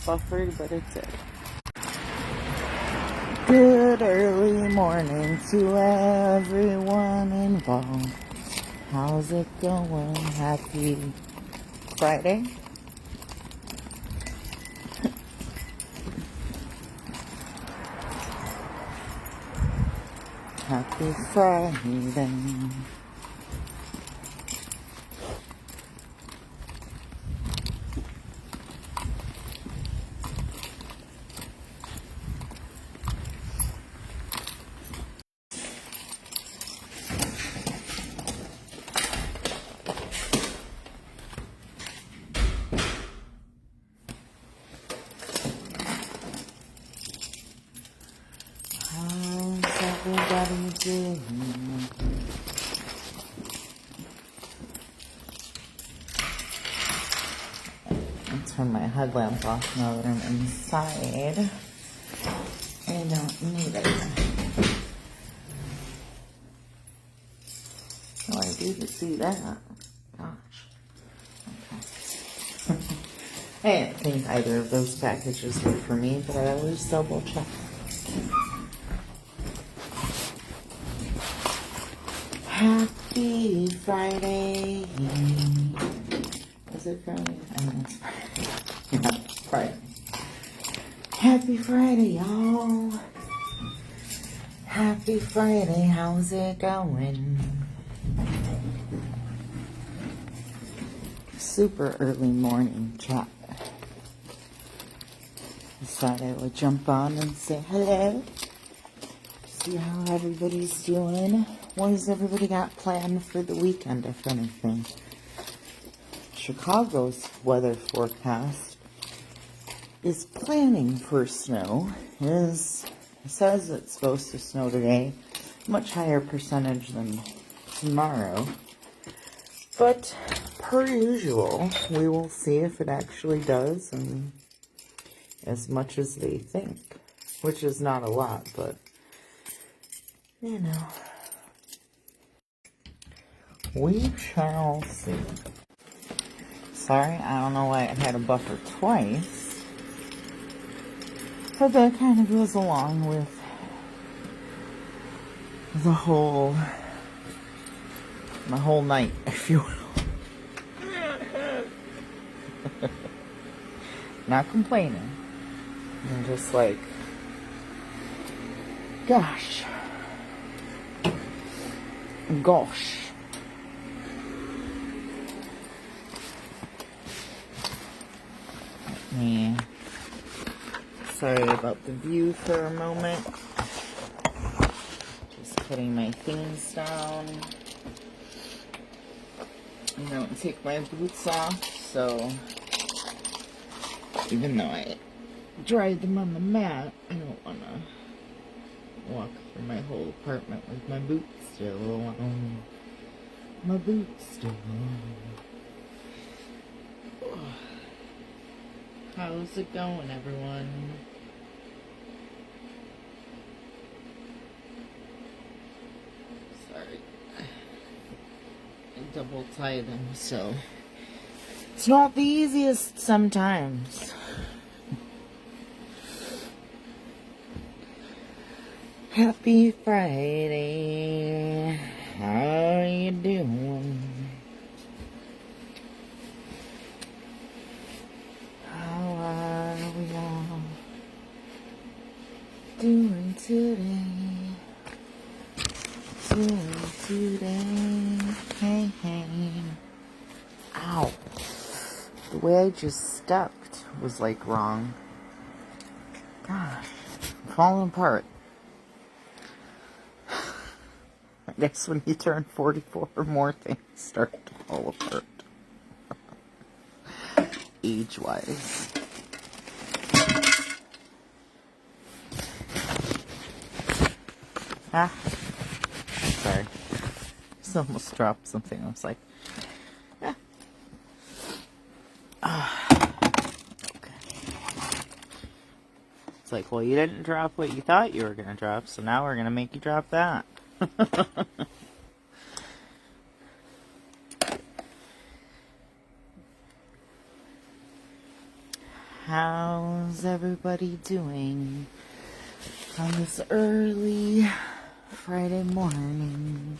buffered, but it did. Good early morning to everyone involved. How's it going? Happy Friday? Happy Friday. How's everybody doing? I'll turn my headlamp off now that I'm inside. I don't need it. Oh, I do see that. Gosh. Okay. I didn't think either of those packages were for me, but I always double check. Happy Friday. Is it Friday? I know it's Friday. Yeah, it's Friday. Happy Friday, y'all. Happy Friday. How's it going? Super early morning chat. Thought I would jump on and say hello. See how everybody's doing. What has everybody got planned for the weekend, if anything? Chicago's weather forecast is planning for snow. It says it's supposed to snow today. Much higher percentage than tomorrow. But per usual, we will see if it actually does, and as much as they think, which is not a lot, but you know, we shall see. Sorry, I don't know why it had a buffer twice, but that kind of goes along with the whole night, if you will. Not complaining. I'm just like, gosh. Yeah. Sorry about the view for a moment. Just putting my things down. I don't take my boots off, so even though I dried them on the mat, I don't want to walk through my whole apartment with my boots still on. My boots still on. How's it going, everyone? Sorry. I double tie them, so it's not the easiest sometimes. Happy Friday. How are you doing? How are we all doing today? Hey, hey. Ow. The way I just stepped was like wrong. Gosh. I'm falling apart. I guess when you turn 44, more things start to fall apart. Age-wise. Ah. Sorry. Just almost dropped something. I was like, ah. Okay. It's like, well, you didn't drop what you thought you were going to drop, so now we're going to make you drop that. how's everybody doing on this early Friday morning?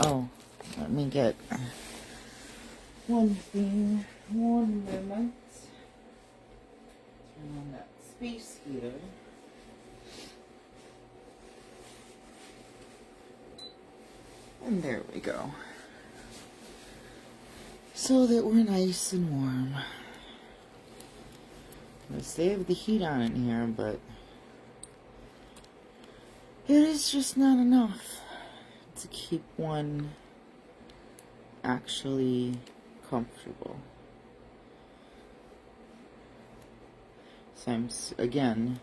Oh, let me get one thing, 1 moment. Turn on that space heater. And there we go. So that we're nice and warm. They have the heat on in here, but it is just not enough to keep one actually comfortable. So I'm, again,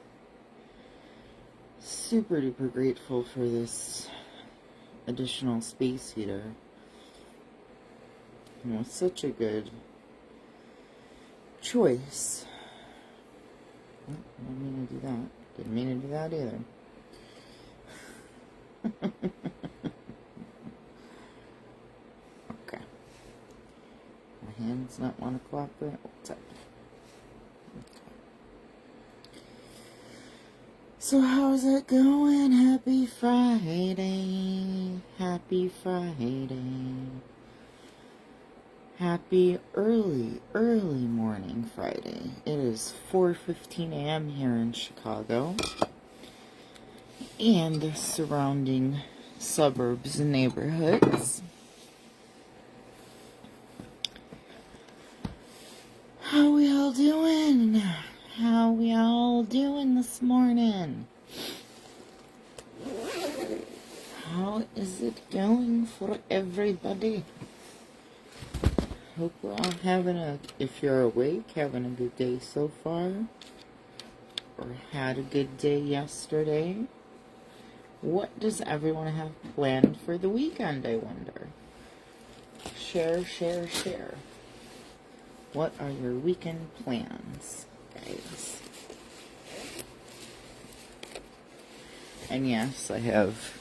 super duper grateful for this additional space heater. You know, it's such a good choice. Oh, didn't mean to do that. Didn't mean to do that either. Okay. My hands not want to cooperate. What's up? Okay. So how's it going? Happy Friday. Happy Friday. Happy early morning Friday. It is 4:15 a.m. here in Chicago and the surrounding suburbs and neighborhoods. How we all doing? How we all doing this morning? How is it going for everybody? Hope we're all having if you're awake, having a good day so far. Or had a good day yesterday. What does everyone have planned for the weekend, I wonder? Share. What are your weekend plans, guys? And yes, I have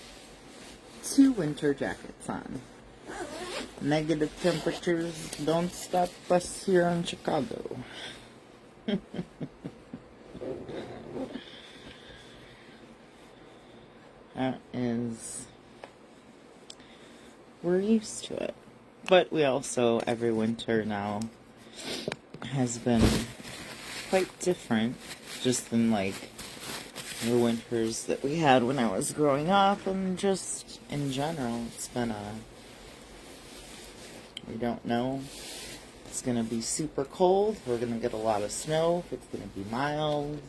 2 winter jackets on. Negative temperatures don't stop us here in Chicago. That is, we're used to it. But we also, every winter now, has been quite different, just than like the winters that we had when I was growing up, and just in general, it's been we don't know. It's going to be super cold. We're going to get a lot of snow. It's going to be mild.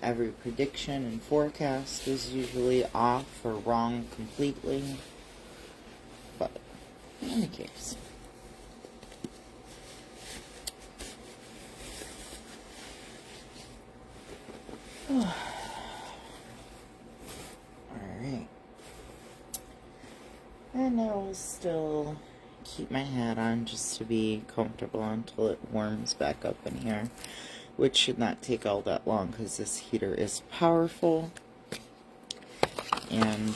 Every prediction and forecast is usually off or wrong completely. But in any case. Alright. And I will still keep my hat on just to be comfortable until it warms back up in here, which should not take all that long because this heater is powerful and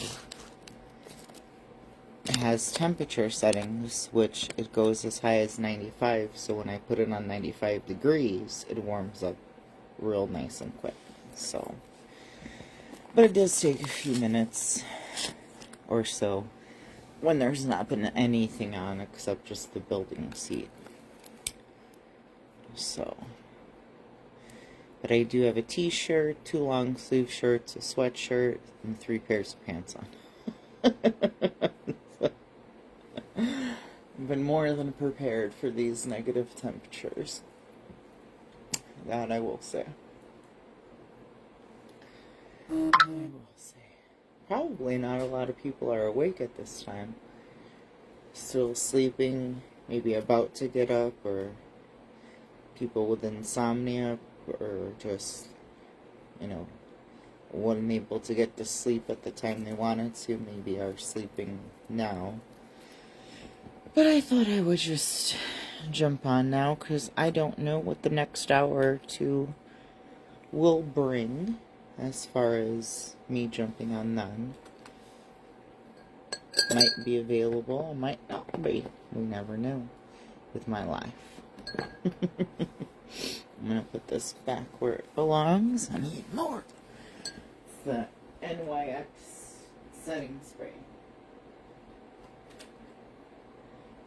it has temperature settings, which it goes as high as 95, so when I put it on 95 degrees it warms up real nice and quick. So, but it does take a few minutes or so when there's not been anything on except just the building seat. So, but I do have a t-shirt, 2 long sleeve shirts, a sweatshirt, and 3 pairs of pants on. I've been more than prepared for these negative temperatures. That I will say. Probably not a lot of people are awake at this time. Still sleeping, maybe about to get up, or people with insomnia, or just, you know, wasn't able to get to sleep at the time they wanted to, maybe are sleeping now. But I thought I would just jump on now, because I don't know what the next hour or two will bring. As far as me jumping on them, might be available, might not be. We never know with my life. I'm going to put this back where it belongs. I need more. It's the NYX setting spray.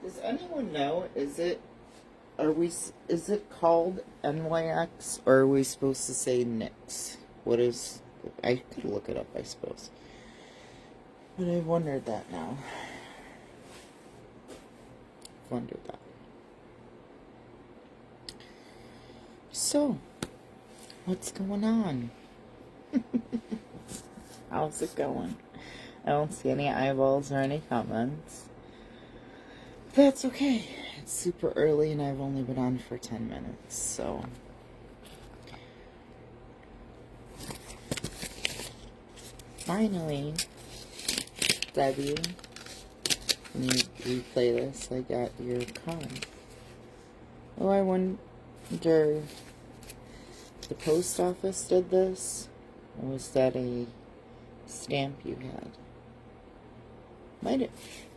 Does anyone know, is it called NYX, or are we supposed to say NYX? What is, I could look it up, I suppose. But I wondered that now. Wondered that. So, what's going on? How's it going? I don't see any eyeballs or any comments. That's okay. It's super early and I've only been on for 10 minutes, so. Finally, Debbie, when you replay this, I got your card. Oh, I wonder, the post office did this? Or was that a stamp you had?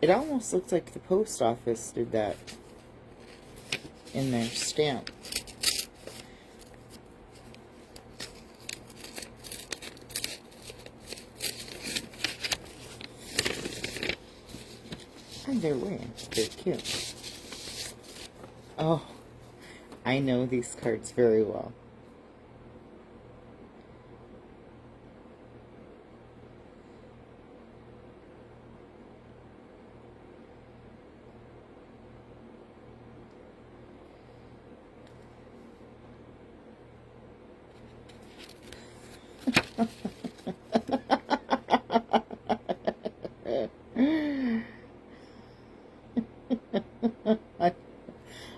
It almost looks like the post office did that in their stamp. Either way, they're cute. Oh, I know these cards very well.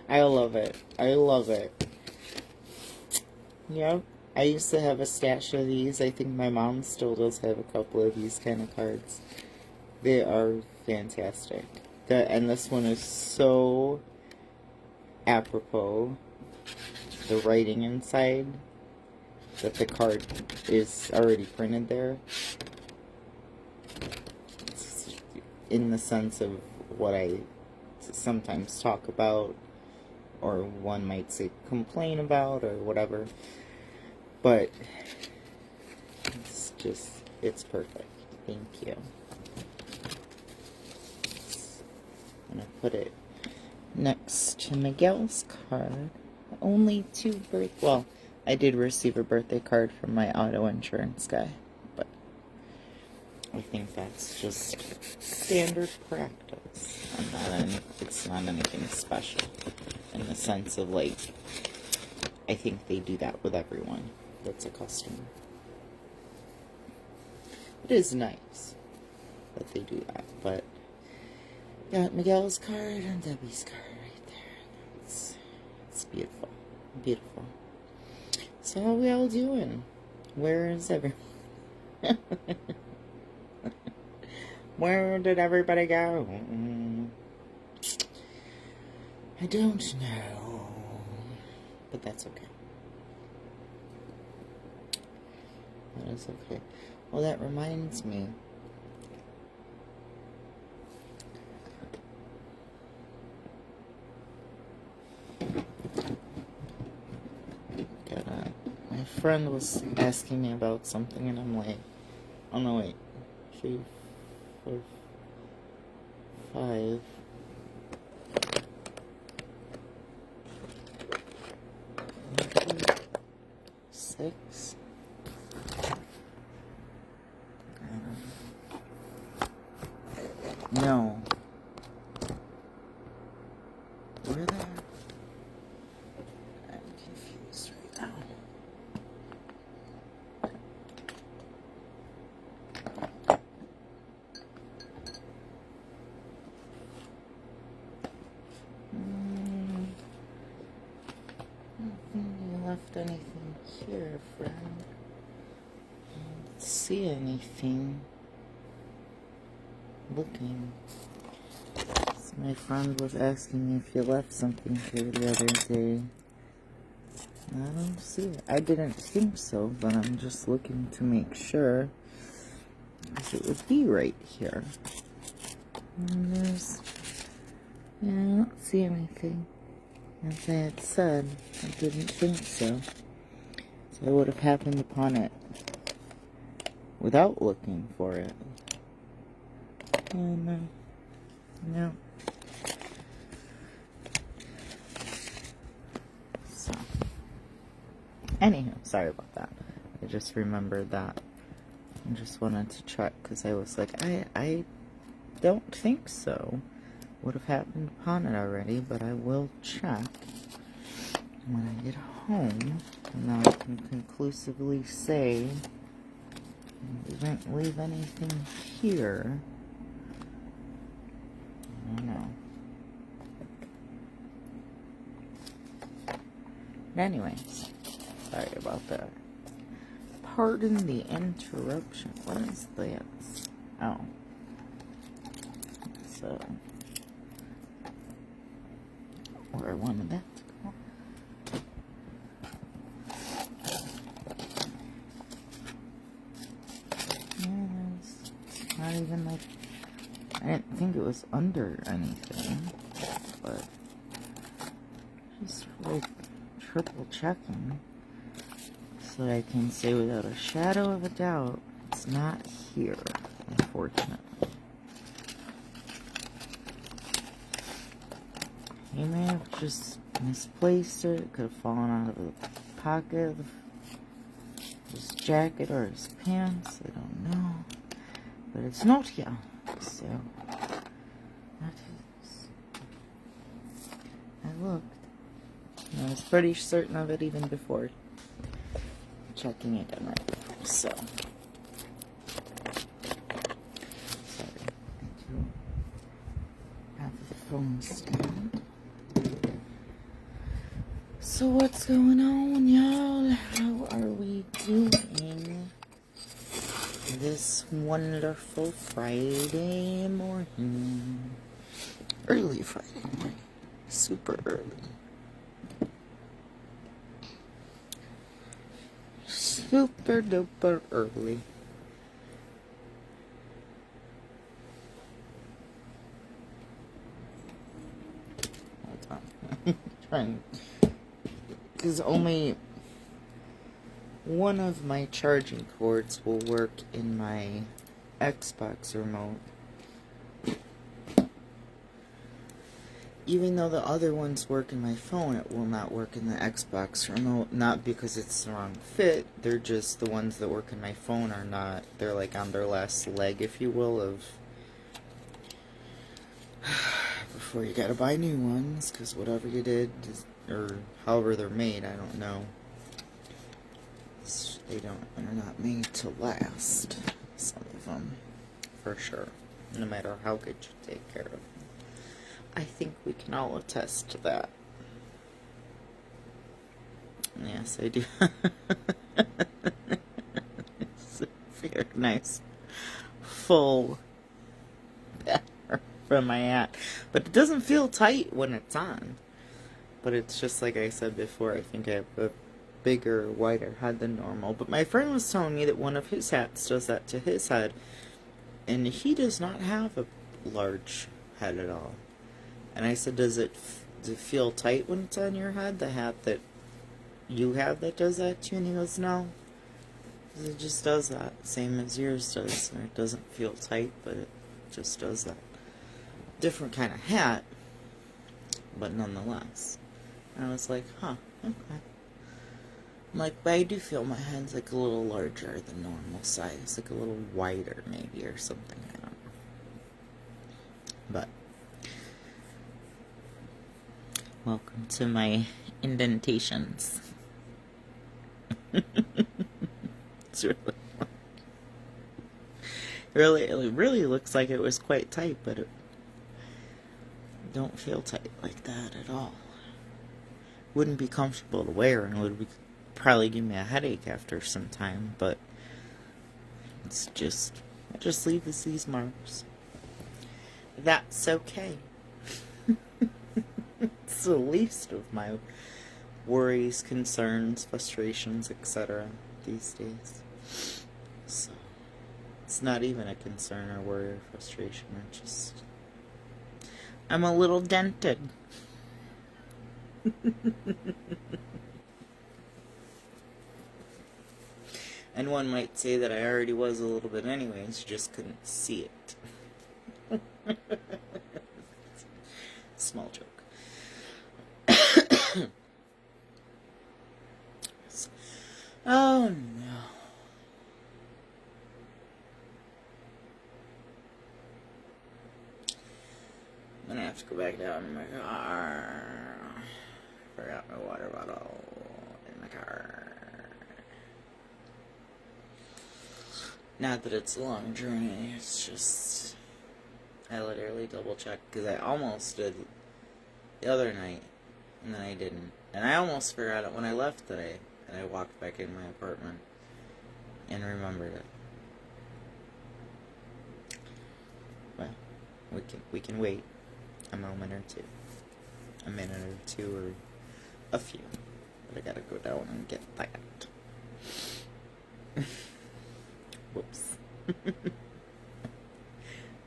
I love it. I love it. Yep. I used to have a stash of these. I think my mom still does have a couple of these kind of cards. They are fantastic. And this one is so apropos. The writing inside, that the card is already printed there. In the sense of what I sometimes talk about, or one might say complain about, or whatever. But it's perfect. Thank you. I'm gonna put it next to Miguel's card. Only well, I did receive a birthday card from my auto insurance guy, but I think that's just standard practice. It's not anything special in the sense of, like, I think they do that with everyone that's a customer. It is nice that they do that, but got Miguel's card and Debbie's card right there. It's beautiful. Beautiful. So how are we all doing? Where is everyone? Where did everybody go? I don't know. But that's okay. That is okay. Well, that reminds me. My friend was asking me about something, and I'm like, oh no, wait. 3, 4, 5. Six. No. Where the? I'm confused right now. I don't think you left anything here, friend. I don't see anything. Looking. So my friend was asking me if you left something here the other day. I don't see it. I didn't think so, but I'm just looking to make sure. Because it would be right here. And there's... yeah, I don't see anything. As I had said, I didn't think so. So I would have happened upon it without looking for it. And, no. So, anyhow, sorry about that. I just remembered that. I just wanted to check because I was like, I don't think so. Would have happened upon it already, but I will check when I get home. And now I can conclusively say I didn't leave anything here. I don't know. But anyways, sorry about that. Pardon the interruption. What is this? Oh. So, where I wanted that to go. It's not even like, I didn't think it was under anything, but just like triple checking so that I can say without a shadow of a doubt it's not here, unfortunately. He may have just misplaced it. It could have fallen out of the pocket of his jacket or his pants. I don't know. But it's not here. So, that is. I looked. And I was pretty certain of it even before checking it again right now. So, sorry. I do have the phone stand. So what's going on, y'all? How are we doing this wonderful Friday morning? Early Friday morning. Super early. Super duper early. Hold on. Trying. Because only one of my charging cords will work in my Xbox remote. Even though the other ones work in my phone, it will not work in the Xbox remote. Not because it's the wrong fit, they're just the ones that work in my phone are not, they're like on their last leg, if you will, of before you gotta buy new ones, because whatever you did, or however they're made, I don't know. They're not made to last. Some of them, for sure. No matter how good you take care of them. I think we can all attest to that. Yes, I do. It's a very nice, full banner from my hat. But it doesn't feel tight when it's on. But it's just like I said before, I think I have a bigger, wider head than normal. But my friend was telling me that one of his hats does that to his head. And he does not have a large head at all. And I said, does it feel tight when it's on your head? The hat that you have that does that to you? And he goes, no. It just does that. Same as yours does. It doesn't feel tight, but it just does that. Different kind of hat, but nonetheless. And I was like, huh, okay. I'm like, but I do feel my head's like a little larger than normal size. Like a little wider maybe or something. I don't know. But welcome to my indentations. It's it really looks like it was quite tight, but it don't feel tight like that at all. Wouldn't be comfortable to wear and would probably give me a headache after some time, but it's just, I just leave these marks. That's okay. It's the least of my worries, concerns, frustrations, etc. these days. So, it's not even a concern or worry or frustration. I'm a little dented. And one might say that I already was a little bit anyways, just couldn't see it. Small joke. Oh no. I'm gonna have to go back down to my car. Forgot my water bottle in my car. Not that it's a long journey, it's just I literally double checked because I almost did the other night and then I didn't. And I almost forgot it when I left today and I walked back in my apartment and remembered it. Well, we can wait a moment or two. A minute or two or a few. But I gotta go down and get that. Whoops.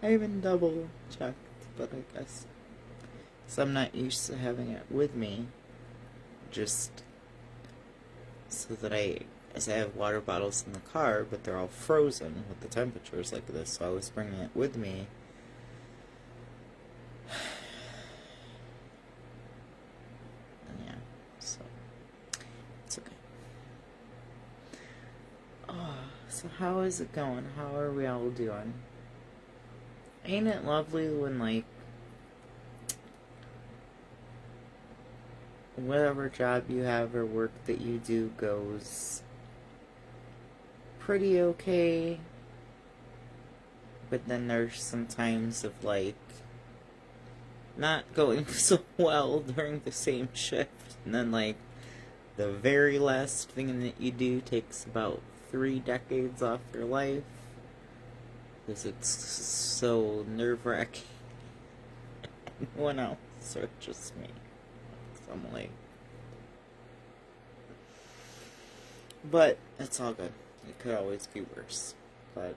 I even double checked, but I guess so I'm not used to having it with me. Just so that as I have water bottles in the car, but they're all frozen with the temperatures like this, so I was bringing it with me. And yeah, so it's okay. Oh, so how is it going? How are we all doing? Ain't it lovely when, like, whatever job you have or work that you do goes pretty okay, but then there's some times of, like, not going so well during the same shift, and then, like, the very last thing that you do takes about 3 decades off your life, because it's so nerve-wracking. Anyone else, or just me? I'm like, but it's all good. It could always be worse. But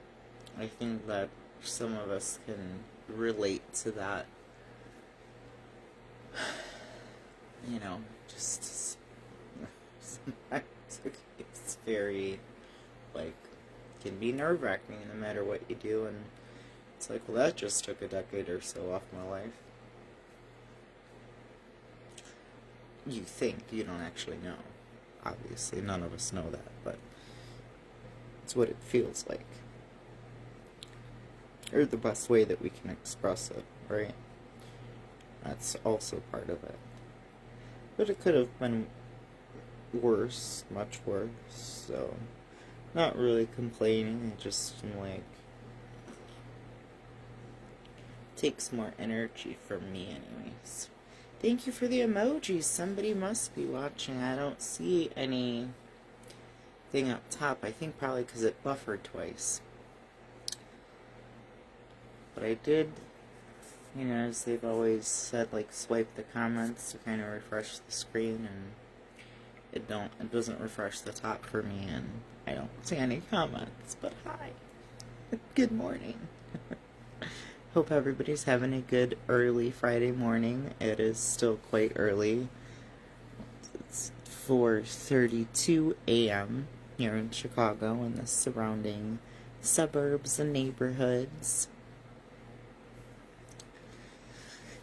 I think that some of us can relate to that. You know, just sometimes it's very, like, can be nerve-wracking no matter what you do, and it's like, well, that just took a decade or so off my life. You think, you don't actually know. Obviously, none of us know that, but it's what it feels like. Or the best way that we can express it, right? That's also part of it. But it could have been worse, much worse, so not really complaining, just like takes more energy from me anyways. Thank you for the emojis. Somebody must be watching. I don't see anything up top. I think probably because it buffered twice. But I did, you know, as they've always said, like, swipe the comments to kind of refresh the screen, and it doesn't refresh the top for me, and I don't see any comments. But hi. Good morning. Hope everybody's having a good early Friday morning. It is still quite early. It's 4:32 a.m. here in Chicago and the surrounding suburbs and neighborhoods.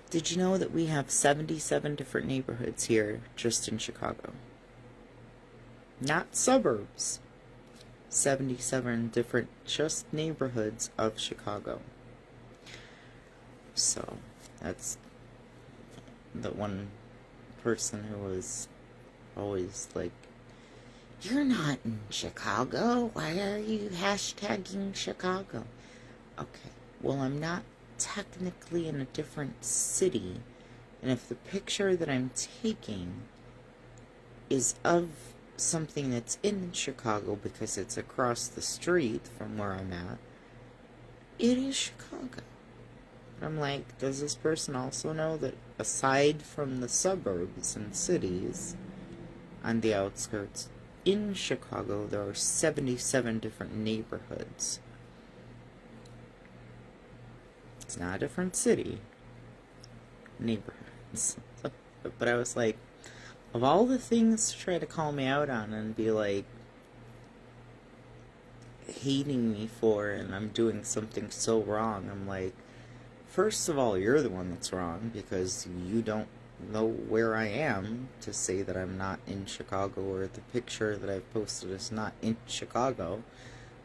Did you know that we have 77 different neighborhoods here just in Chicago? Not suburbs. 77 different just neighborhoods of Chicago. So, that's the one person who was always like, you're not in Chicago. Why are you hashtagging Chicago? Okay, well, I'm not technically in a different city. And if the picture that I'm taking is of something that's in Chicago because it's across the street from where I'm at, it is Chicago. I'm like, does this person also know that aside from the suburbs and cities on the outskirts, in Chicago there are 77 different neighborhoods? It's not a different city. Neighborhoods. But I was like, of all the things to try to call me out on and be like hating me for, and I'm doing something so wrong, I'm like, first of all, you're the one that's wrong because you don't know where I am to say that I'm not in Chicago, or the picture that I've posted is not in Chicago.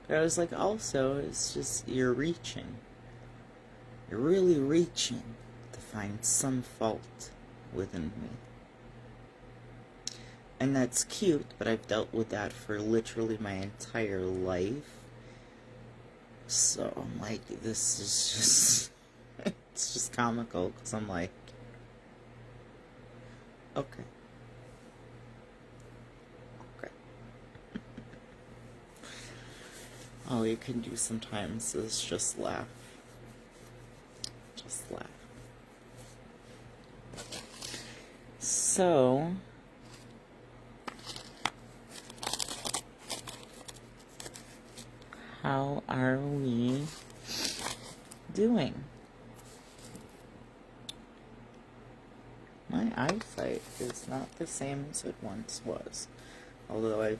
But I was like, also, it's just, you're reaching. You're really reaching to find some fault within me. And that's cute, but I've dealt with that for literally my entire life. So I'm like, this is just, it's just comical, because I'm like, okay. Okay. All you can do sometimes is just laugh. Just laugh. So, how are we doing? My eyesight is not the same as it once was. Although I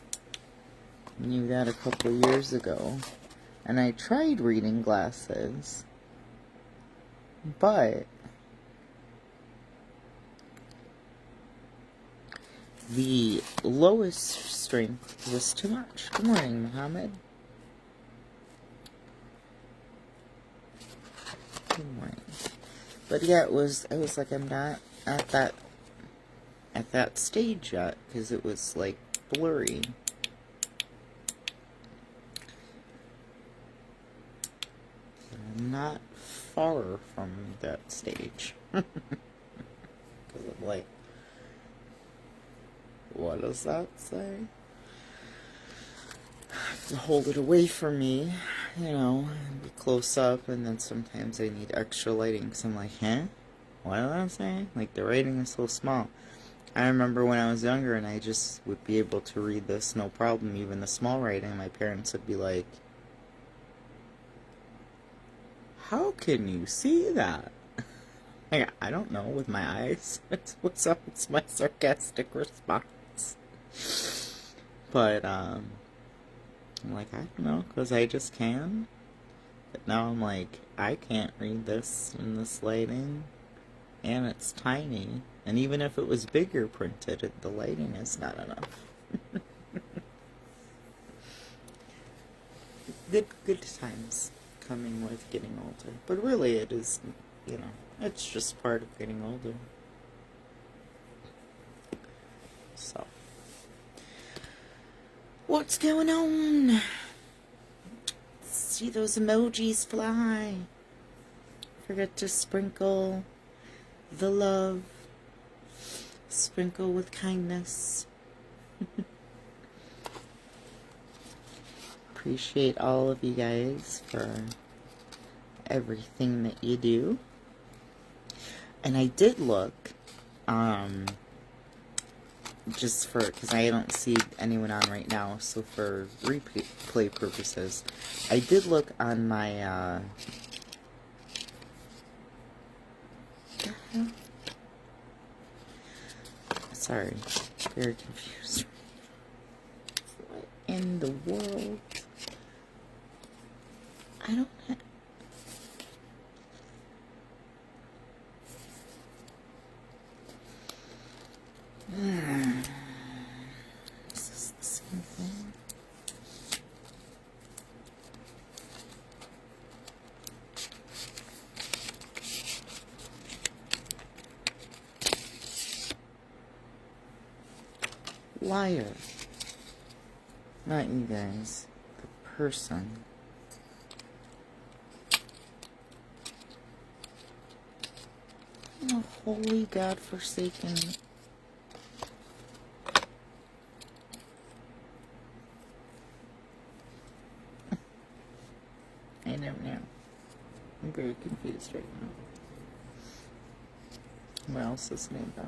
knew that a couple of years ago. And I tried reading glasses. But the lowest strength was too much. Good morning, Mohammed. Good morning. But yeah, I was like, I'm not at that stage yet, because it was like blurry. I'm not far from that stage. Because I'm like, what does that say? I have to hold it away from me, you know, and be close up, and then sometimes I need extra lighting, because I'm like, huh? What did I say? Like, the writing is so small. I remember when I was younger and I just would be able to read this no problem, even the small writing. My parents would be like, how can you see that? Like, I don't know, with my eyes. It's my sarcastic response. But, I'm like, I don't know, because I just can. But now I'm like, I can't read this in this lighting. And it's tiny. And even if it was bigger printed, the lighting is not enough. Good times coming with getting older. But really it is, you know, it's just part of getting older. So, what's going on? See those emojis fly. Forget to sprinkle the love. Sprinkle with kindness. Appreciate all of you guys for everything that you do. And I did look, just for, because I don't see anyone on right now, so for replay purposes, I did look on my, sorry, very confused. What in the world? I don't have... Is this the same thing? Liar. Not you guys. The person. Oh, holy God-forsaken. I don't know. I'm very confused right now. What else is new though?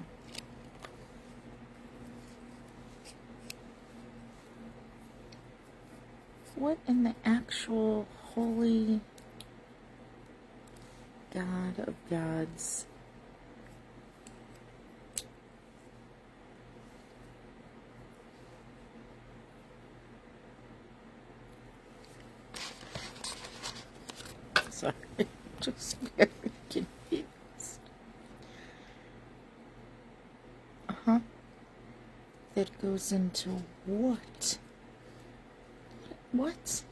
What in the actual holy God of gods? Sorry, just very confused. Uh-huh. That goes into what? What?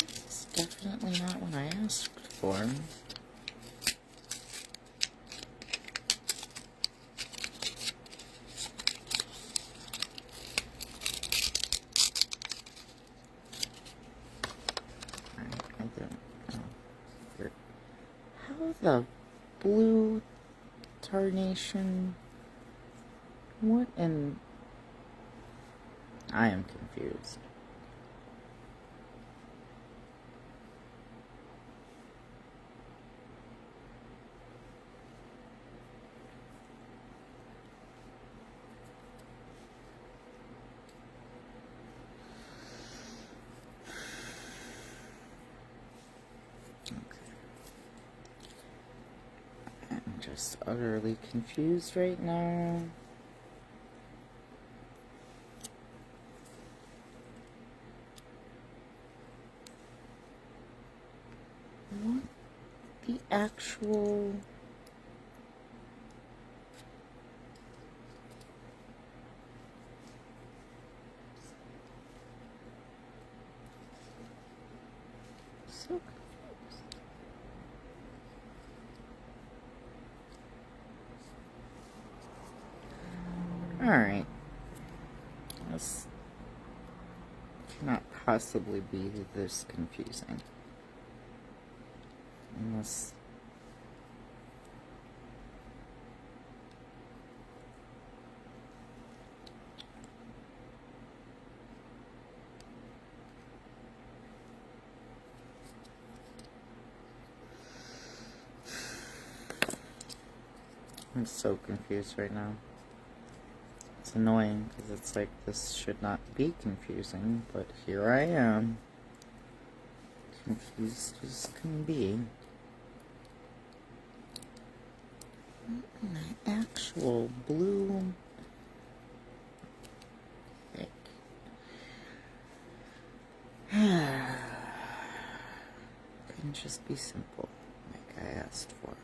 This is definitely not what I asked for. I don't know. How the blue tarnation? What in... I am confused. I'm just utterly confused right now. What the actual... So confused. Alright. This cannot possibly be this confusing. Unless... I'm so confused right now. It's annoying because it's like this should not be confusing, but here I am. Confused as can be. What in the actual blue heck? Couldn't just be simple like I asked for.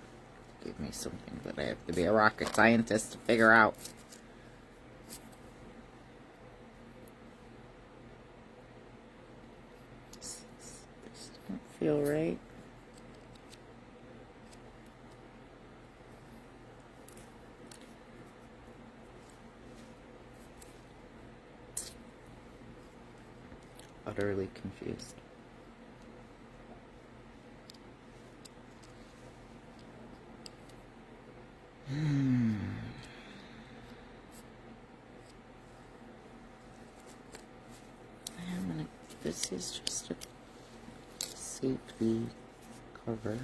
Give me something that I have to be a rocket scientist to figure out. This doesn't feel right. Utterly confused. This is just a safety cover.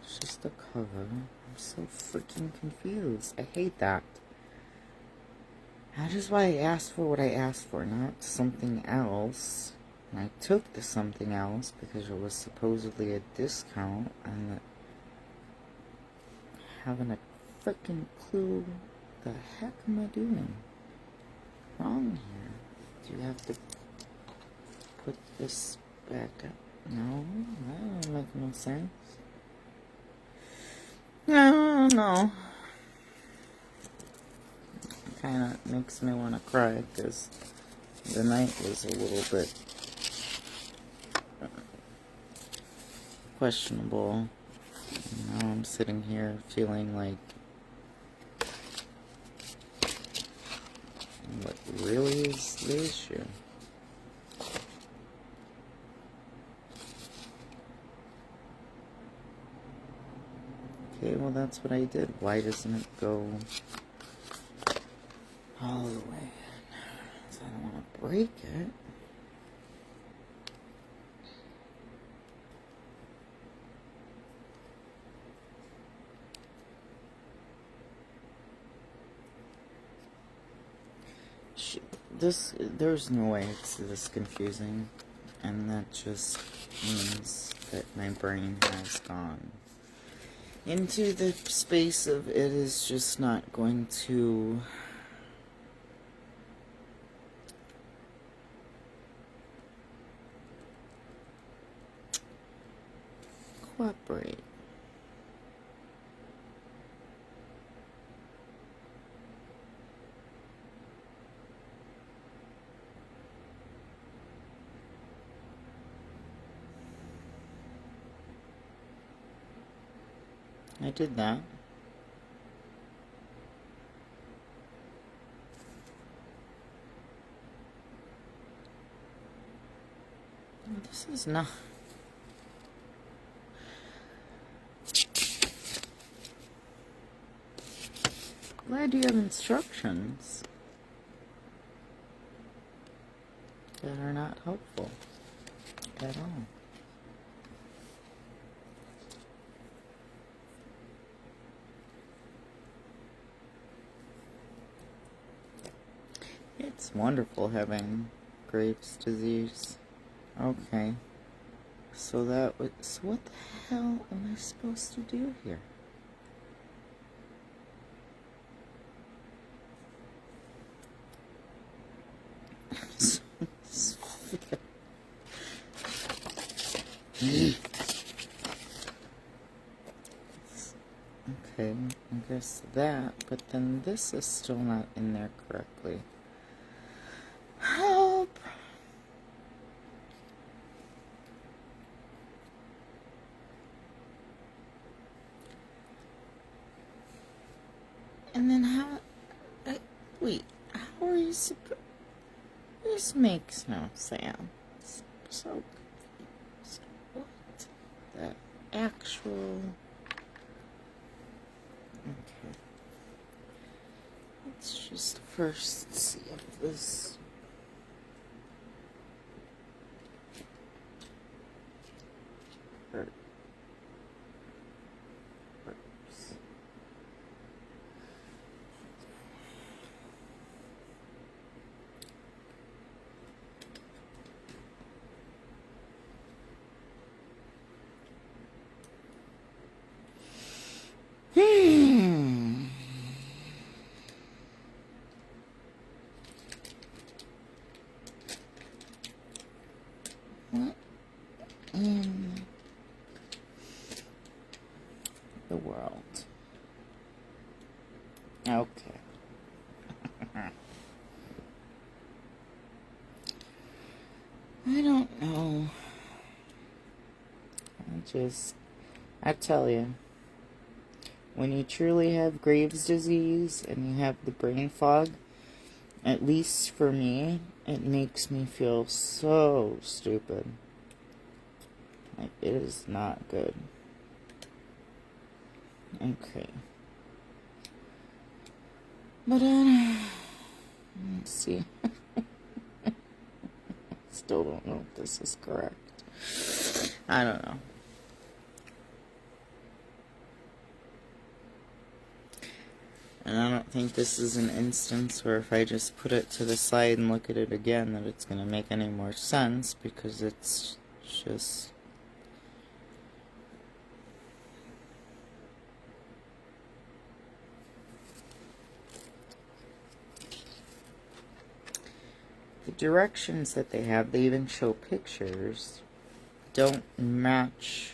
It's just a cover. I'm so freaking confused. I hate that. That is why I asked for what I asked for, not something else. And I took the something else because it was supposedly a discount, and having a freaking clue the heck am I doing wrong here? Do you have to put this back up? No, that don't make no sense. No. Kind of makes me want to cry because the night was a little bit questionable. Now I'm sitting here feeling like, what really is the issue? Okay, well that's what I did. Why doesn't it go all the way in? So I don't want to break it. There's no way it's this confusing. And that just means that my brain has gone into the space of it is just not going to cooperate. I did that. This is not... Glad you have instructions that are not helpful at all. It's wonderful having Graves' disease. Okay. So that was... So what the hell am I supposed to do here? Okay, I guess that, but then this is still not in there correctly. Help! And then how... wait, how are you supposed... This makes no sense. So confused. What the actual... Okay. Let's just first see if this... works. What in the world? Okay. I don't know. I tell you, when you truly have Graves' disease and you have the brain fog, at least for me, it makes me feel so stupid. Like, it is not good. Okay. But, let's see. Still don't know if this is correct. I don't know. And I don't think this is an instance where if I just put it to the side and look at it again that it's going to make any more sense, because it's just... The directions that they have, they even show pictures, don't match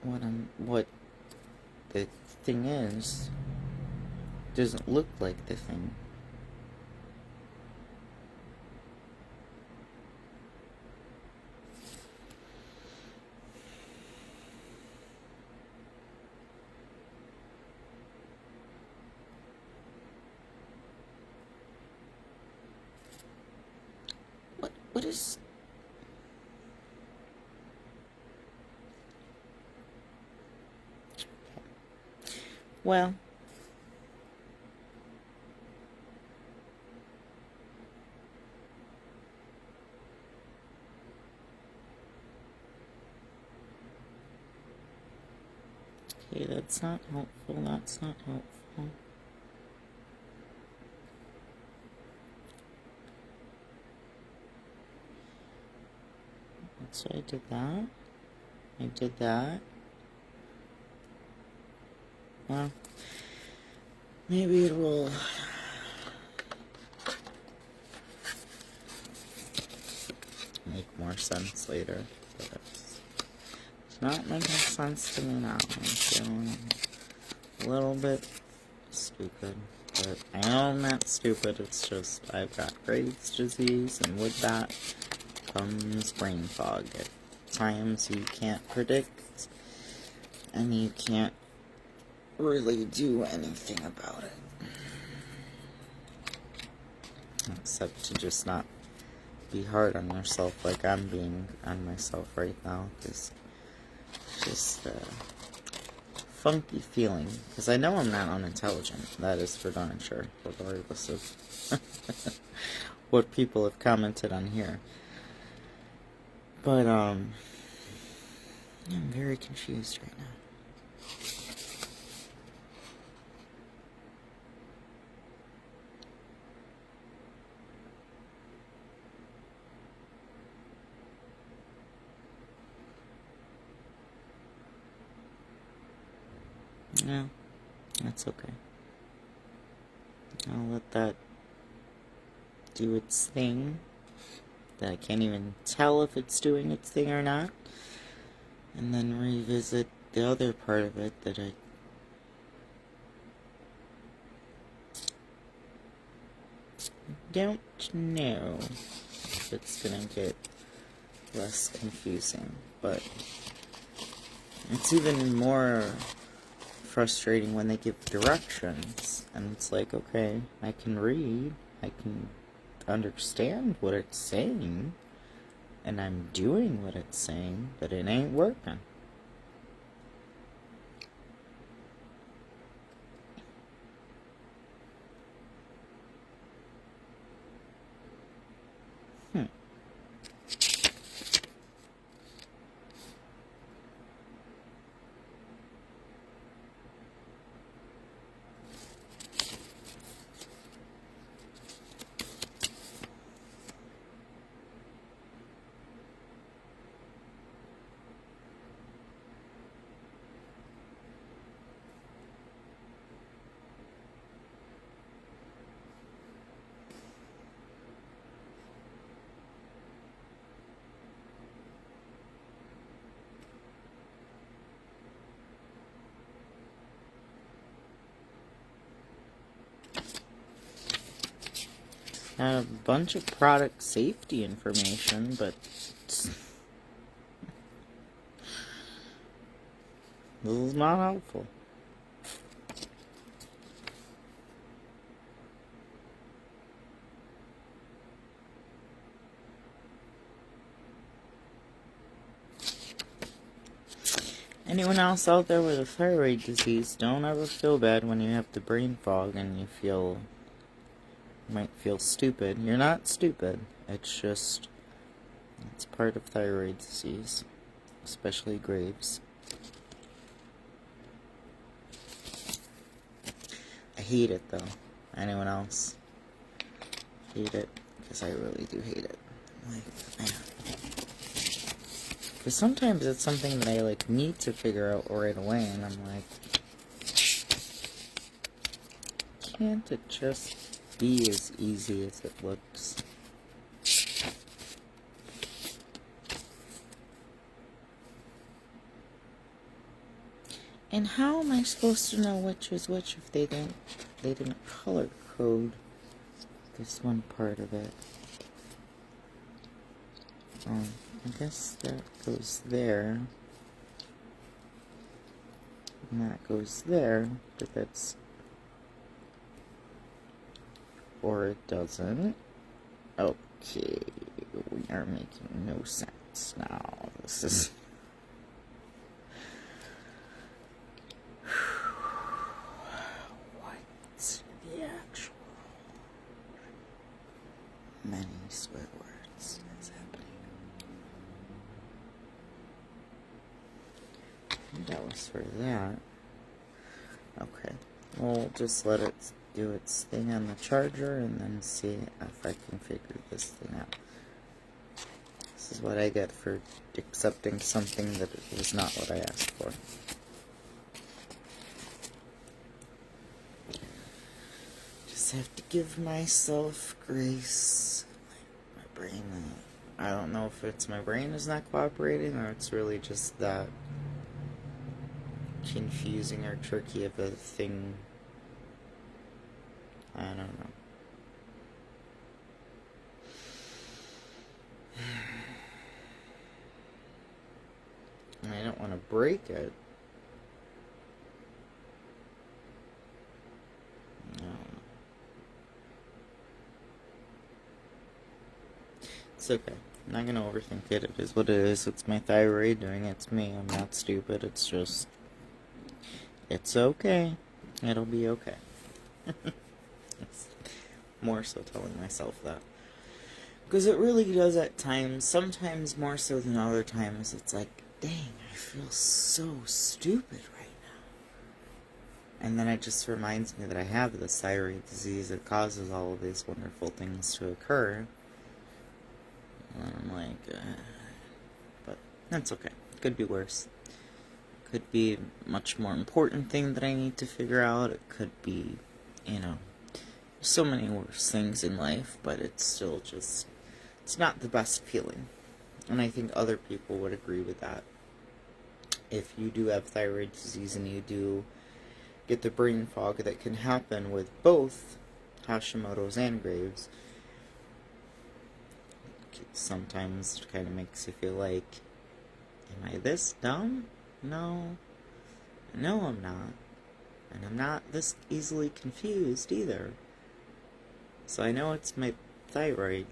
what the thing is. Doesn't look like the thing. What is... Well, okay, that's not helpful, that's not helpful. So I did that. I did that. Well, maybe it will make more sense later. But it's not making sense to me now. I'm feeling a little bit stupid. But I know I'm not stupid, it's just I've got Graves' disease, and with that comes brain fog. At times you can't predict, and you can't really do anything about it. Except to just not be hard on yourself like I'm being on myself right now, because it's just funky feeling, because I know I'm not unintelligent, that is for darn sure, regardless of what people have commented on here. But, I'm very confused right now. Yeah, that's okay. I'll let that do its thing. That I can't even tell if it's doing its thing or not. And then revisit the other part of it that I don't know if it's gonna get less confusing. But it's even more frustrating when they give directions, and it's like, okay, I can read, I can understand what it's saying, and I'm doing what it's saying, but it ain't working. A bunch of product safety information, but this is not helpful. Anyone else out there with a thyroid disease, don't ever feel bad when you have the brain fog and you might feel stupid. You're not stupid. It's part of thyroid disease, especially Graves'. I hate it though. Anyone else hate it? Because I really do hate it. Because sometimes it's something that I need to figure out right away, and I'm like, can't it just be as easy as it looks? And how am I supposed to know which is which if they didn't color code this one part of it? I guess that goes there. And that goes there, but that's... Or it doesn't. Okay, we are making no sense now. This is... What's the actual... Many swear words is happening. That was for that. Okay, we'll just let it do its thing on the charger and then see if I can figure this thing out. This This is what I get for accepting something that was not what I asked for. Just have to give myself grace. My brain, I don't know if it's my brain is not cooperating or it's really just that confusing or tricky of a thing. I don't know. And I don't want to break it. No. It's okay. I'm not going to overthink it. It is what it is. It's my thyroid doing it to me. I'm not stupid. It's just... It's okay. It'll be okay. It's more so telling myself that. Because it really does at times. Sometimes more so than other times. It's like, dang, I feel so stupid right now. And then it just reminds me that I have this thyroid disease that causes all of these wonderful things to occur. And I'm like, but that's okay. Could be worse. Could be a much more important thing that I need to figure out. It could be, so many worse things in life, but it's still just, it's not the best feeling. And I think other people would agree with that. If you do have thyroid disease and you do get the brain fog that can happen with both Hashimoto's and Graves', sometimes it kind of makes you feel like, am I this dumb? No, I'm not. And I'm not this easily confused either. So I know it's my thyroid,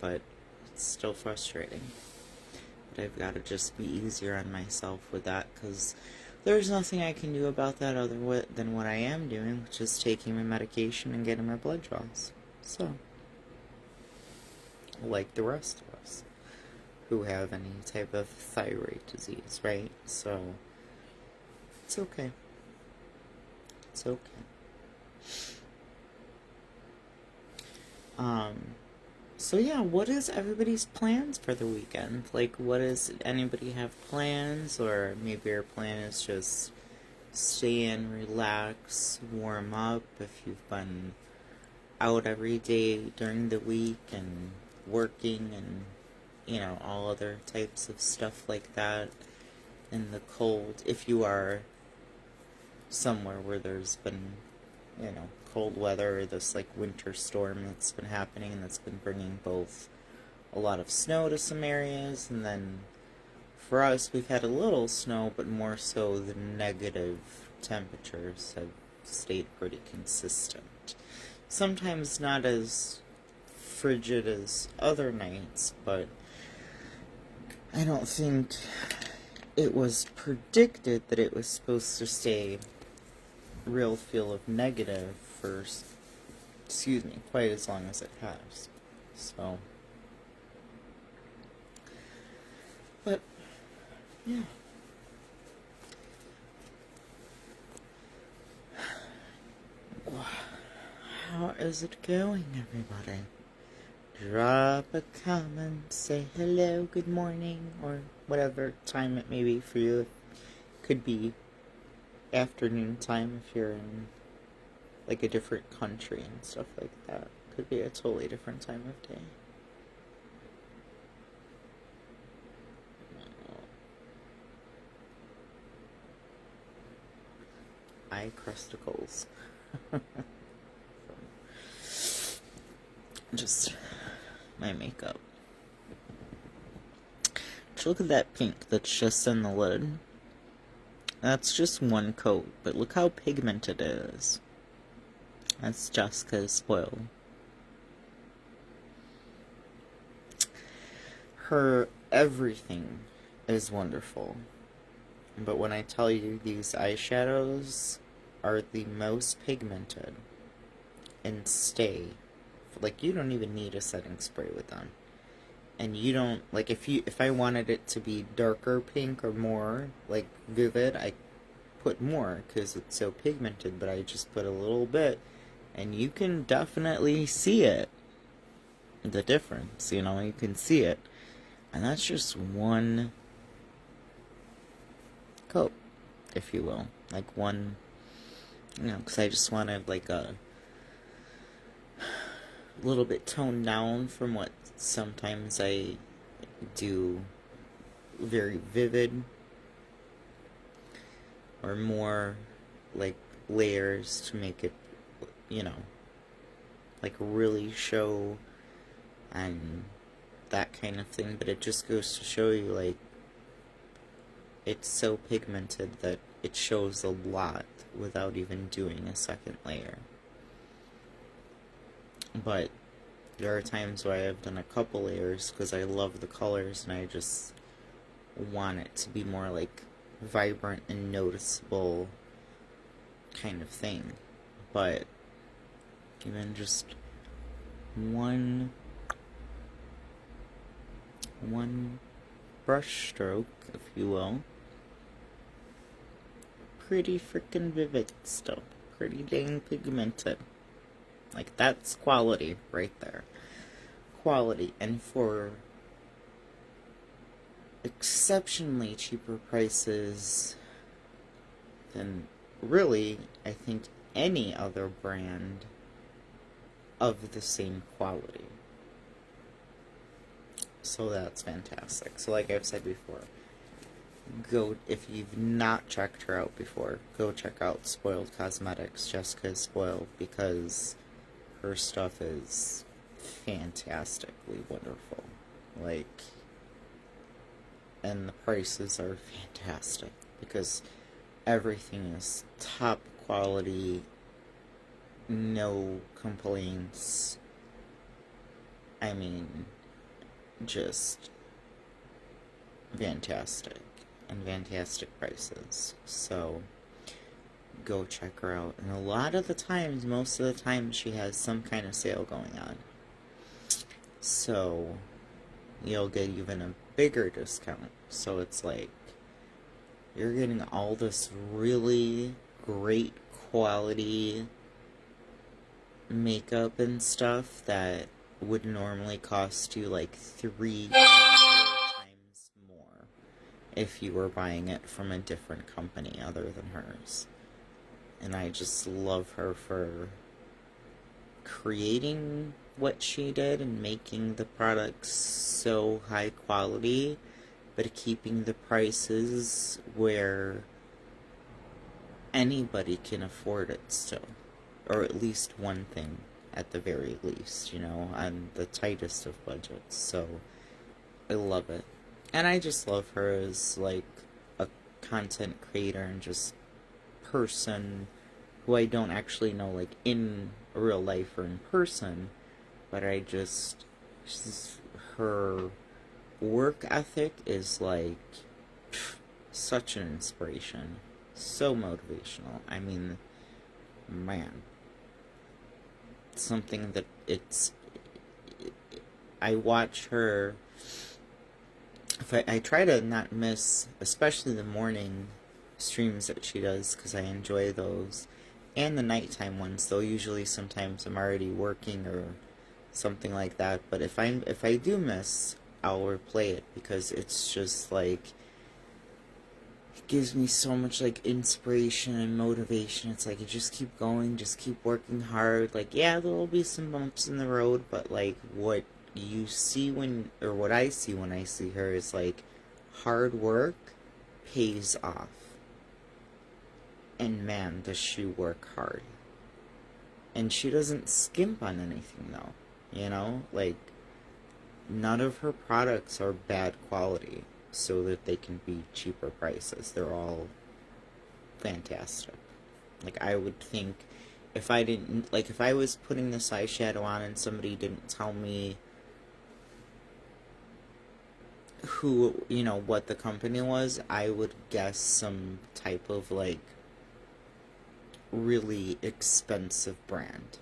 but it's still frustrating. But I've got to just be easier on myself with that, because there's nothing I can do about that other than what I am doing, which is taking my medication and getting my blood draws. So, like the rest of us who have any type of thyroid disease, right? So, it's okay. It's okay. So yeah, what is everybody's plans for the weekend? Like, anybody have plans? Or maybe your plan is just stay in, relax, warm up if you've been out every day during the week and working and, all other types of stuff like that in the cold. If you are somewhere where there's been, cold weather, or this winter storm that's been happening, and that's been bringing both a lot of snow to some areas, and then for us, we've had a little snow, but more so the negative temperatures have stayed pretty consistent. Sometimes not as frigid as other nights, but I don't think it was predicted that it was supposed to stay real feel of negative for, quite as long as it has. So, but, yeah. How is it going, everybody? Drop a comment, say hello, good morning, or whatever time it may be for you. It could be afternoon time if you're in a different country and stuff like that. Could be a totally different time of day. Eye crusticles. Just my makeup. Just look at that pink that's just in the lid. That's just one coat, but look how pigmented it is. That's Jessica's spoil. Her everything is wonderful. But when I tell you these eyeshadows are the most pigmented and stay, you don't even need a setting spray with them. And you don't, if I wanted it to be darker pink or more, vivid, I put more because it's so pigmented, but I just put a little bit, and you can definitely see it. The difference, you can see it. And that's just one coat, if you will. Like one, because I just wanted like a little bit toned down from what sometimes I do very vivid or more like layers to make it, like really show and that kind of thing. But it just goes to show you, like, it's so pigmented that it shows a lot without even doing a second layer. But there are times where I've done a couple layers because I love the colors and I just want it to be more like vibrant and noticeable kind of thing. But even just one brush stroke, if you will, pretty freaking vivid still, pretty dang pigmented. Like, that's quality right there. Quality. And for exceptionally cheaper prices than really, I think, any other brand of the same quality. So that's fantastic. So like I've said before, go, if you've not checked her out before, go check out Spoiled Cosmetics, Jessica Spoiled, because her stuff is fantastically wonderful. Like, and the prices are fantastic because everything is top quality, no complaints. I mean, just fantastic, and fantastic prices. So go check her out. And a lot of the times, most of the time, she has some kind of sale going on, so you'll get even a bigger discount. So it's like you're getting all this really great quality makeup and stuff that would normally cost you like 3 to 4 times more if you were buying it from a different company other than hers. And I just love her for creating what she did and making the products so high quality, but keeping the prices where anybody can afford it still. Or at least one thing at the very least, on the tightest of budgets. So I love it. And I just love her as like a content creator and just person who I don't actually know like in real life or in person, but her work ethic is like such an inspiration, so motivational. I mean, man, something that I watch her. If I try to not miss, especially the morning streams that she does, because I enjoy those, and the nighttime ones. Though usually sometimes I'm already working or something like that. But if I do miss, I'll replay it because it's just like it gives me so much like inspiration and motivation. It's like you just keep going, just keep working hard. Like, yeah, there'll be some bumps in the road, but like what you see what I see when I see her is like hard work pays off. And man, does she work hard. And she doesn't skimp on anything though. Like none of her products are bad quality so that they can be cheaper prices. They're all fantastic. Like, I would think if I was putting this eyeshadow on and somebody didn't tell me who, what the company was, I would guess some type of like really expensive brand.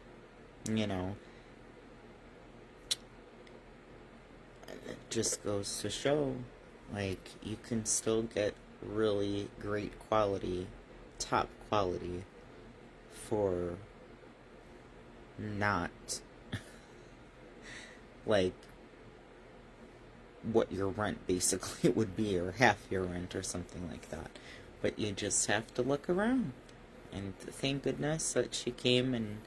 It just goes to show, like, you can still get really great quality, top quality, for not, like, what your rent basically would be, or half your rent or something like that. But you just have to look around. And thank goodness that she came and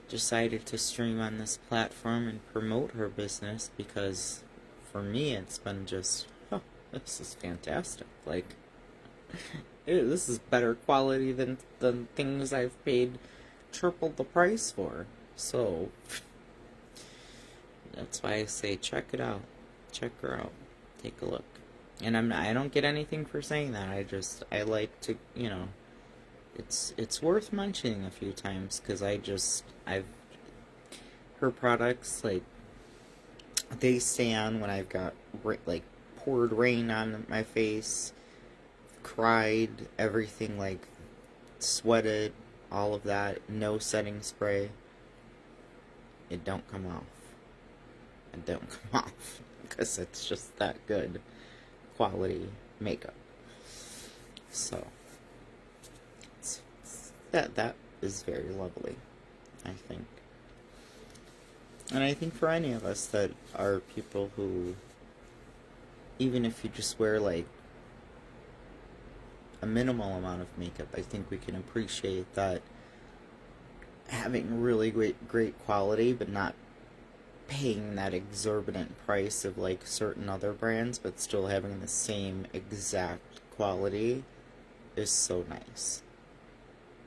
decided to stream on this platform and promote her business, because for me it's been just, oh, this is fantastic. Like, this is better quality than things I've paid triple the price for. So that's why I say check it out. Check her out. Take a look. And I don't get anything for saying that. I like to, it's worth mentioning a few times, because her products, like, they stay on when I've got, like, poured rain on my face, cried, everything, like, sweated, all of that, no setting spray. It don't come off. It don't come off, because it's just that good quality makeup. So that is very lovely, I think. And I think for any of us that are people who, even if you just wear like a minimal amount of makeup, I think we can appreciate that having really great quality, but not paying that exorbitant price of like certain other brands, but still having the same exact quality is so nice.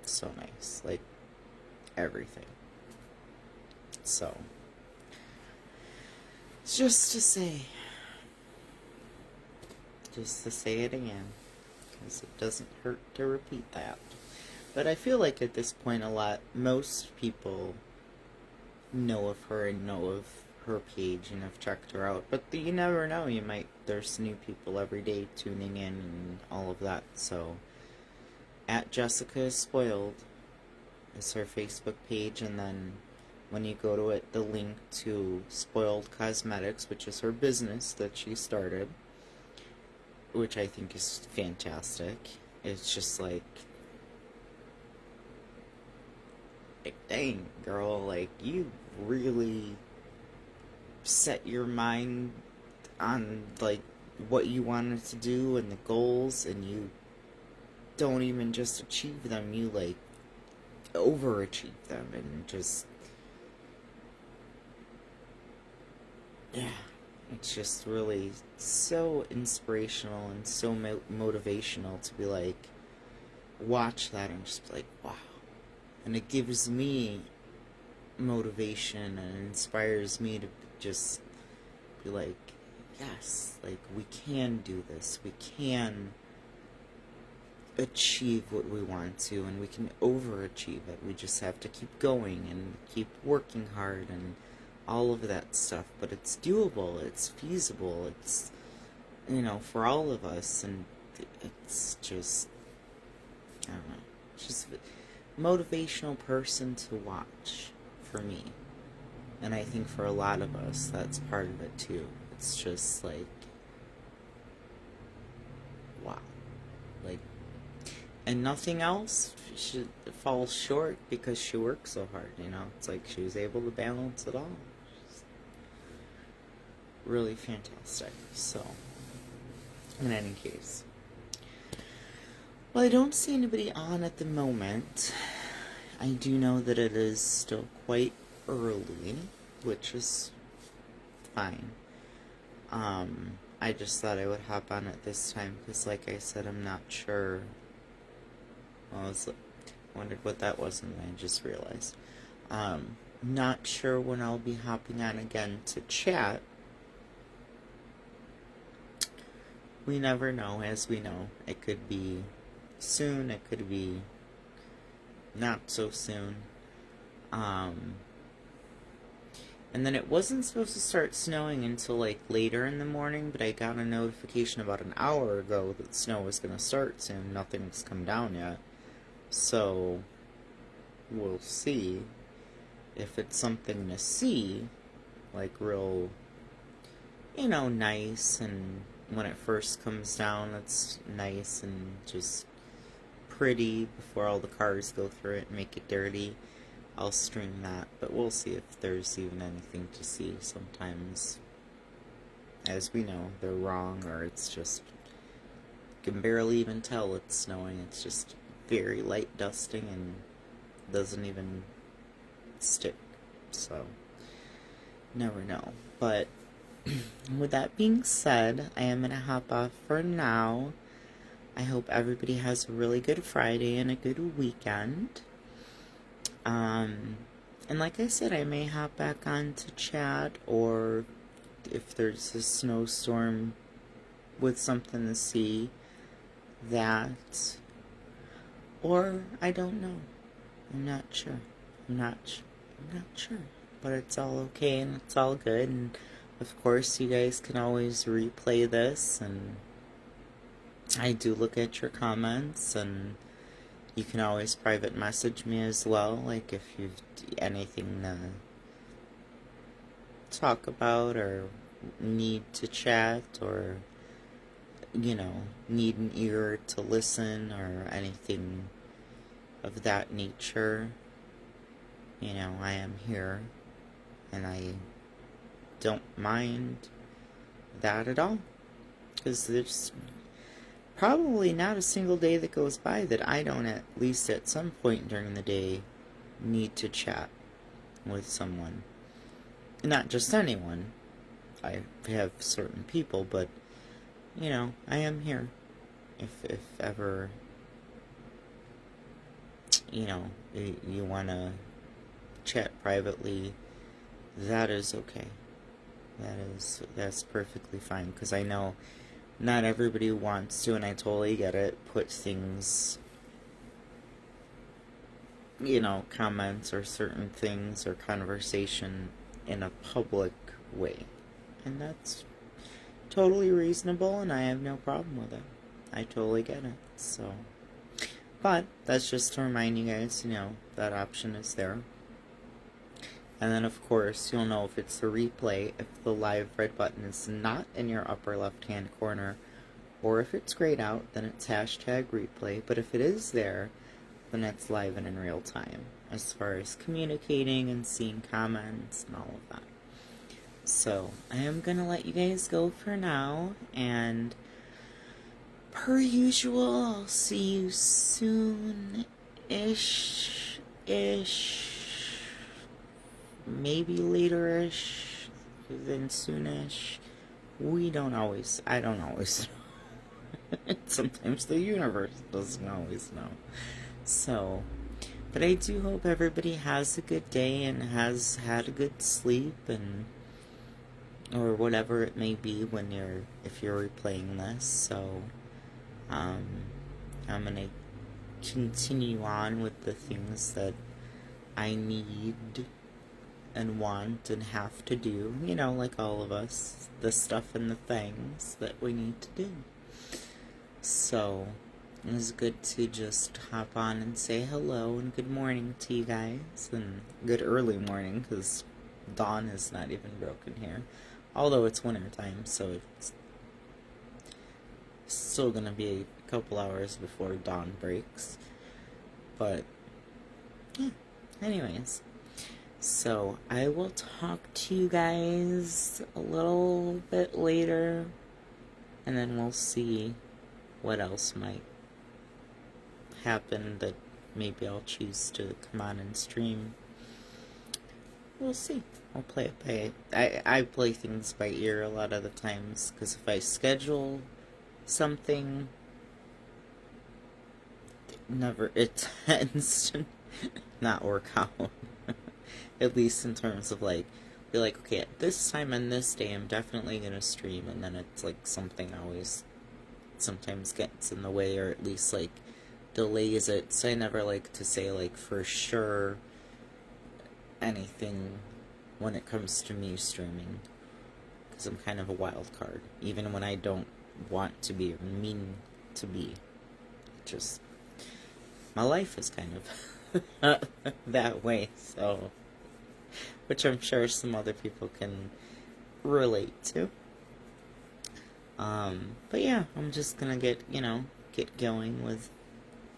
So nice. Like, everything. So, just to say it again, because it doesn't hurt to repeat that. But I feel like at this point most people know of her and know of her page and have checked her out. But you never know, there's new people every day tuning in and all of that. So, at Jessica is Spoiled is her Facebook page, and then when you go to it, the link to Spoiled Cosmetics, which is her business that she started, which I think is fantastic. It's just like, dang, girl, like, you really set your mind on, like, what you wanted to do and the goals, and you don't even just achieve them, you, like, overachieve them, and just, yeah, it's just really so inspirational and so motivational to be like, watch that and just be like, wow. And it gives me motivation and inspires me to just be like, yes, like, we can do this, we can achieve what we want to, and we can overachieve it. We just have to keep going and keep working hard and all of that stuff. But it's doable, it's feasible, it's, for all of us, and it's just, I don't know, it's just a motivational person to watch for me. And I think for a lot of us, that's part of it too. It's just like, wow. Like, and nothing else should fall short because she works so hard, It's like she was able to balance it all. Just really fantastic. So, in any case. Well, I don't see anybody on at the moment. I do know that it is still quite early, which is fine. I just thought I would hop on at this time because, like I said, I'm not sure. Well, I wondered what that was, and I just realized. Not sure when I'll be hopping on again to chat. We never know, as we know. It could be soon, it could be not so soon. And then it wasn't supposed to start snowing until like later in the morning, but I got a notification about an hour ago that snow was going to start soon. Nothing's come down yet. So, we'll see if it's something to see, like real, nice, and when it first comes down, it's nice and just pretty before all the cars go through it and make it dirty. I'll stream that, but we'll see if there's even anything to see. Sometimes as we know, they're wrong, or it's just, you can barely even tell it's snowing. It's just very light dusting and doesn't even stick. So, never know. But with that being said, I am going to hop off for now. I hope everybody has a really good Friday and a good weekend. And like I said, I may hop back on to chat, or if there's a snowstorm with something to see, that, or I don't know. I'm not sure. I'm not sure. But it's all okay and it's all good. And of course, you guys can always replay this, and I do look at your comments, and you can always private message me as well, like if you've anything to talk about or need to chat, or need an ear to listen, or anything of that nature. I am here, and I don't mind that at all, because there's probably not a single day that goes by that I don't, at least at some point during the day, need to chat with someone. Not just anyone. I have certain people, but I am here. If ever you want to chat privately, that is okay. That's perfectly fine, because I know not everybody wants to, and I totally get it, put things, comments or certain things or conversation in a public way. And that's totally reasonable, and I have no problem with it. I totally get it. So, but that's just to remind you guys, that option is there. And then, of course, you'll know if it's the replay if the live red button is not in your upper left-hand corner, or if it's grayed out, then it's hashtag replay. But if it is there, then it's live and in real time, as far as communicating and seeing comments and all of that. So, I am going to let you guys go for now, and per usual, I'll see you soon-ish, maybe later-ish than soonish. I don't always know. Sometimes the universe doesn't always know. So, but I do hope everybody has a good day and has had a good sleep, and or whatever it may be if you're replaying this. So, I'm gonna continue on with the things that I need and want and have to do, like all of us, the stuff and the things that we need to do. So, it was good to just hop on and say hello and good morning to you guys, and good early morning, because dawn is not even broken here, although it's winter time, so it's still gonna be a couple hours before dawn breaks. But, yeah, anyways. So, I will talk to you guys a little bit later, and then we'll see what else might happen that maybe I'll choose to come on and stream. We'll see. I'll play it by... I play things by ear a lot of the times, because if I schedule something, it tends to not work out. At least in terms of be like, okay, at this time and this day I'm definitely gonna stream, and then it's like something always sometimes gets in the way, or at least delays it. So I never like to say for sure anything when it comes to me streaming, because I'm kind of a wild card, even when I don't want to be or mean to be. Just my life is kind of that way, so, which I'm sure some other people can relate to. But yeah, I'm just gonna get going with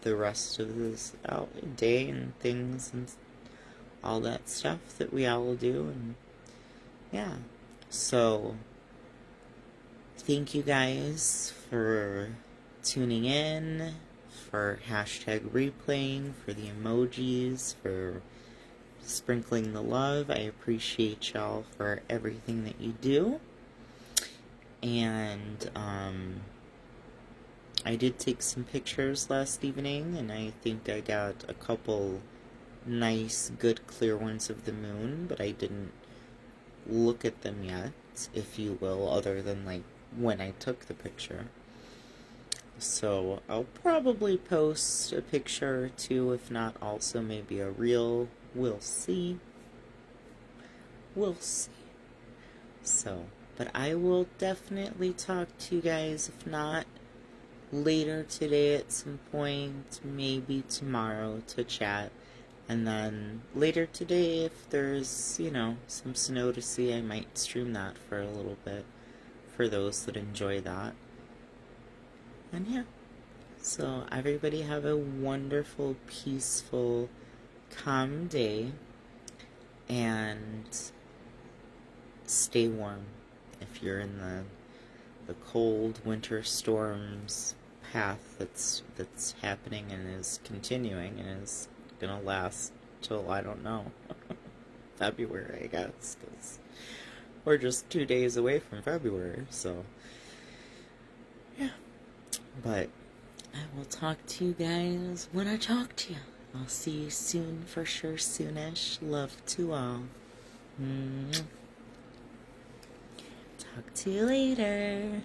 the rest of this day and things and all that stuff that we all do, and yeah, so thank you guys for tuning in, for hashtag replaying, for the emojis, for sprinkling the love. I appreciate y'all for everything that you do. And I did take some pictures last evening, and I think I got a couple nice, good, clear ones of the moon, but I didn't look at them yet, if you will, other than like when I took the picture. So I'll probably post a picture or two, if not also maybe a reel. We'll see. We'll see. So, but I will definitely talk to you guys, if not later today at some point, maybe tomorrow to chat. And then later today, if there's, you know, some snow to see, I might stream that for a little bit for those that enjoy that. And yeah, so everybody have a wonderful, peaceful, calm day, and stay warm if you're in the cold winter storms path that's happening and is continuing and is gonna last till, I don't know, February, I guess, because we're just 2 days away from February, so yeah. But I will talk to you guys when I talk to you. I'll see you soon, for sure, soonish. Love to all. Talk to you later.